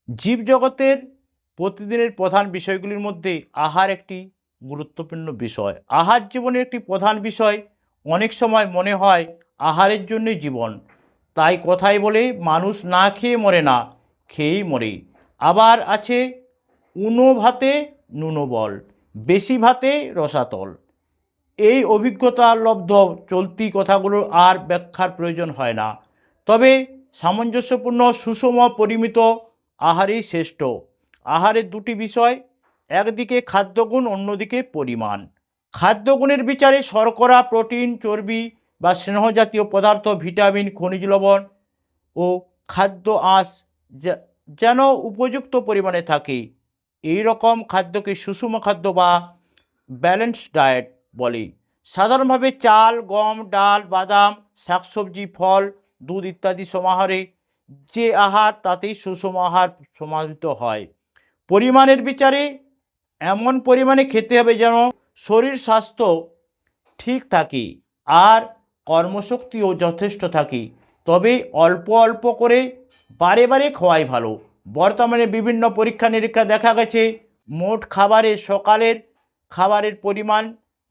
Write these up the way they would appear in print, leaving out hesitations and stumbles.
জীবজগতের প্রতিদিনের প্রধান বিষয়গুলির মধ্যে আহার একটি গুরুত্বপূর্ণ বিষয়। আহার জীবনের একটি প্রধান বিষয়। অনেক সময় মনে হয় আহারের জন্যই জীবন। তাই কথায় বলে মানুষ না খেয়ে মরে না, খেয়েই মরে। আবার আছে উনো ভাতে নুনো বল, বেশি ভাতে রসাতল। এই অভিজ্ঞতা লব্ধ চলতি কথাগুলো আর ব্যাখ্যার প্রয়োজন হয় না। তবে সামঞ্জস্যপূর্ণ সুষম পরিমিত আহারই শ্রেষ্ঠ। আহারের দুটি বিষয়, একদিকে খাদ্যগুণ, অন্যদিকে পরিমাণ। খাদ্যগুণের বিচারে শর্করা, প্রোটিন, চর্বি বা স্নেহজাতীয় পদার্থ, ভিটামিন, খনিজ লবণ ও খাদ্য আঁশ যেন উপযুক্ত পরিমাণে থাকে। এই রকম খাদ্যকে সুষম খাদ্য বা ব্যালেন্স ডায়েট বলে। সাধারণভাবে চাল, গম, ডাল, বাদাম, শাকসবজি, ফল, দুধ ইত্যাদি সমাহারে যে আহার তাতেই সুষম আহার সমাহিত হয়। পরিমাণের বিচারে এমন পরিমাণে খেতে হবে যেন শরীর স্বাস্থ্য ঠিক থাকে আর কর্মশক্তিও যথেষ্ট থাকে। তবে অল্প অল্প করে বারে বারে খাওয়াই ভালো। বর্তমানে বিভিন্ন পরীক্ষা নিরীক্ষা দেখা গেছে মোট খাবারের সকালের খাবারের পরিমাণ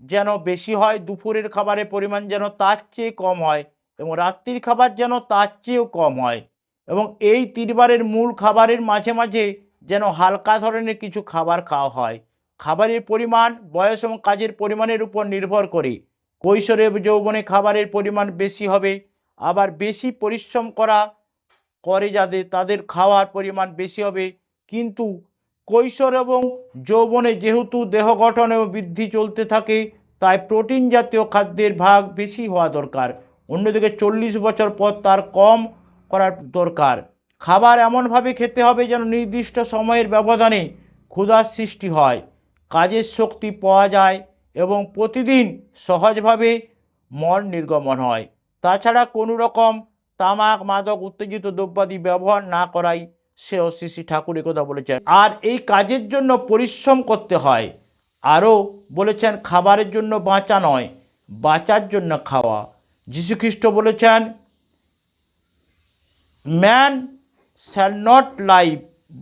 যেন বেশি হয়, দুপুরের খাবারের পরিমাণ যেন তার চেয়ে কম হয় এবং রাত্রির খাবার যেন তার চেয়েও কম হয়। এবং এই তিনবারের মূল খাবারের মাঝে মাঝে যেন হালকা ধরনের কিছু খাবার খাওয়া হয়। খাবারের পরিমাণ বয়স এবং কাজের পরিমাণের উপর নির্ভর করে। কৈশোরে যৌবনে খাবারের পরিমাণ বেশি হবে, আবার বেশি পরিশ্রম করে যাদের তাদের খাওয়ার পরিমাণ বেশি হবে। কিন্তু কৈশোর এবং যৌবনে যেহেতু দেহ গঠন এবং বৃদ্ধি চলতে থাকে, তাই প্রোটিন জাতীয় খাদ্যের ভাগ বেশি হওয়া দরকার। অন্যদিকে 40 বছর পর তার কম করার দরকার। খাবার এমনভাবে খেতে হবে যেন নির্দিষ্ট সময়ের ব্যবধানে ক্ষুধার সৃষ্টি হয়, কাজের শক্তি পাওয়া যায় এবং প্রতিদিন সহজভাবে মল নির্গমন হয়। তাছাড়া কোনো রকম তামাক, মাদক, উত্তেজিত দ্রব্যাদি ব্যবহার না করাই শ্রেয়। শ্রী ঠাকুর একথা বলেছেন। আর এই কাজের জন্য পরিশ্রম করতে হয়। আরও বলেছেন খাবারের জন্য বাঁচা নয়, বাঁচার জন্য খাওয়া। যীশুখ্রিস্ট বলেছেন, man shall not live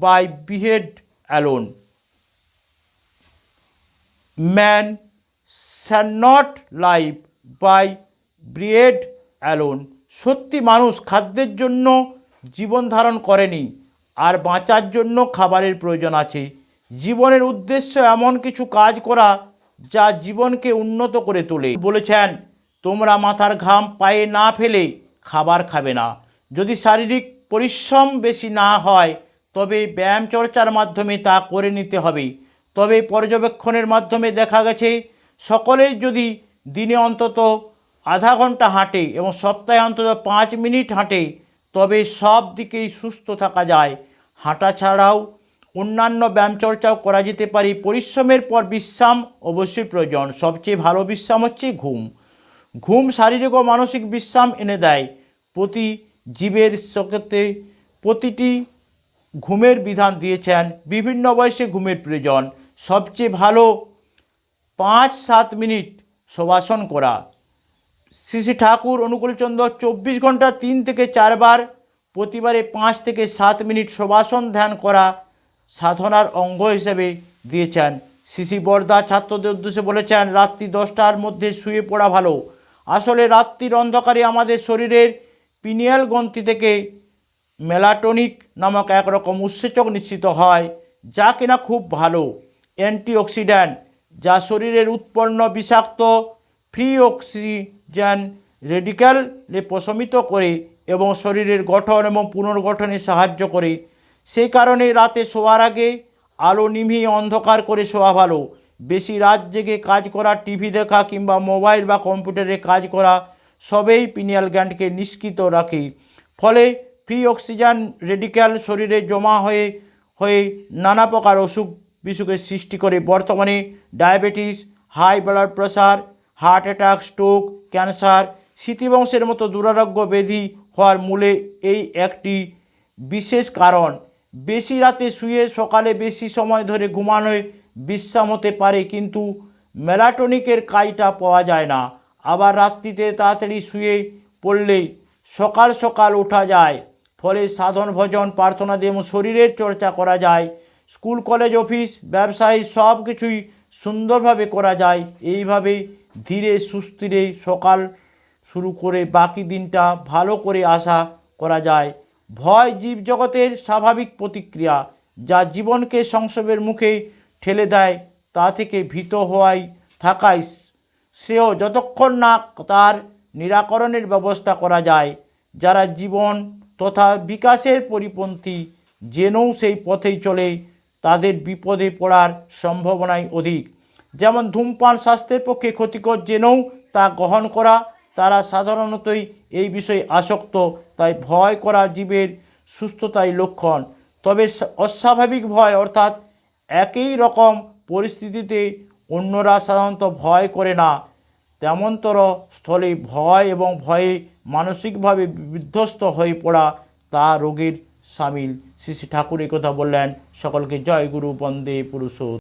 by bread alone, man shall not live by bread alone. সত্যি মানুষ খাদ্যের জন্য জীবন ধারণ করেনি, আর বাঁচার জন্য খাবারের প্রয়োজন আছে। জীবনের উদ্দেশ্য এমন কিছু কাজ করা যা জীবনকে উন্নত করে তোলে। বলেছেন, তোমরা মাথার ঘাম পায়ে না ফেলে খাবার খাবে না। যদি শারীরিক পরিশ্রম বেশি না হয় তবে ব্যায়াম চর্চার মাধ্যমে তা করে নিতে হবে। তবে পর্যবেক্ষণের মাধ্যমে দেখা গেছে সকলেই যদি দিনে অন্তত আধা ঘন্টা হাঁটে এবং সপ্তাহে অন্তত 5 মিনিট হাঁটে তবে সব দিকেই সুস্থ থাকা যায়। হাঁটা ছাড়াও অন্যান্য ব্যায়ামচর্চাও করা যেতে পারে। পরিশ্রমের পর বিশ্রাম অবশ্যই প্রয়োজন। সবচেয়ে ভালো বিশ্রাম হচ্ছে ঘুম। ঘুম শারীরিক ও মানসিক বিশ্রাম এনে দেয়। প্রতি জীবের জগতে প্রতিটি ঘুমের বিধান দিয়েছেন। বিভিন্ন বয়সে ঘুমের প্রয়োজন। সবচেয়ে ভালো 5-7 মিনিট শবাসন করা। শ্রী ঠাকুর অনুকূলচন্দ্র 24 ঘন্টা 3 থেকে 4 বার প্রতিবারে 5 থেকে 7 মিনিট শবাসন ধ্যান করা সাধনার অঙ্গ হিসেবে দিয়েছেন। শ্রী বরদা ছাত্রদের উদ্দেশ্যে বলেছেন, রাত্রি 10টার মধ্যে শুয়ে পড়া ভালো। আসলে রাত্রির অন্ধকারে আমাদের শরীরের পিনিয়াল গ্রন্থি থেকে মেলাটোনিক নামক একরকম উৎসেচক নিঃসৃত হয়, যা কিনা খুব ভালো অ্যান্টিঅক্সিডেন্ট, যা শরীরের উৎপন্ন বিষাক্ত ফ্রি অক্সিজেন রেডিক্যালে প্রশমিত করে এবং শরীরের গঠন এবং পুনর্গঠনে সাহায্য করে। সেই কারণে রাতে শোয়ার আগে আলো নিভিয়ে অন্ধকার করে শোয়া ভালো। বেশি রাত জেগে কাজ করা, টিভি দেখা কিংবা মোবাইল বা কম্পিউটারে কাজ করা সবেই পিনিয়াল গ্ল্যান্ডকে নিষ্ক্রিয় রাখে। ফলে ফ্রি অক্সিজেন রেডিক্যাল শরীরে জমা হয়ে নানা প্রকার অসুখ বিসুখের সৃষ্টি করে। বর্তমানে diabetes, high blood pressure, heart attack, stroke, cancer, স্মৃতিভ্রংশের মতো দুরারোগ্য ব্যাধি হওয়ার মূলে এই একটি বিশেষ কারণ। বেশি রাতে শুয়ে সকালে বেশি সময় ধরে ঘুমানোয় বিশ্রাম হতে পারে, কিন্তু মেলাটোনিকের কাজটা পাওয়া যায় না। আবার রাত্রিতে তাড়াতাড়ি শুয়ে পড়লে সকাল সকাল ওঠা যায়। ফলে সাধন ভজন প্রার্থনা দিয়ে এবং শরীরের চর্চা করা যায়। স্কুল কলেজ অফিস ব্যবসায় সব কিছুই সুন্দরভাবে করা যায়। এইভাবে ধীরে সুস্থিরে সকাল শুরু করে বাকি দিনটা ভালো করে আশা করা যায়। ভয় জীবজগতের স্বাভাবিক প্রতিক্রিয়া, যা জীবনকে সংসারের মুখে ঠেলে দেয়। তা থেকে ভীত হওয়াই থাকাই শ্রেয়, যতক্ষণ না তার নিরাকরণের ব্যবস্থা করা যায়। যারা জীবন তথা বিকাশের পরিপন্থী জেনেও সেই পথেই চলে, তাদের বিপদে পড়ার সম্ভাবনাই অধিক। যেমন ধূমপান স্বাস্থ্যের পক্ষে ক্ষতিকর জেনেও তা গ্রহণ করা, তারা সাধারণতই এই বিষয়ে আসক্ত। তাই ভয় করা জীবের সুস্থতাই লক্ষণ। তবে অস্বাভাবিক ভয় অর্থাৎ একই রকম পরিস্থিতিতে অন্যরা সাধারণত ভয় করে না, তেমনতর স্থলে ভয় এবং ভয়ে মানসিকভাবে বিধ্বস্ত হয়ে পড়া তা রোগের সামিল। শ্রী শ্রী ঠাকুর এই কথা বললেন। সকলকে জয় গুরু, বন্দে পুরুষোত্তম।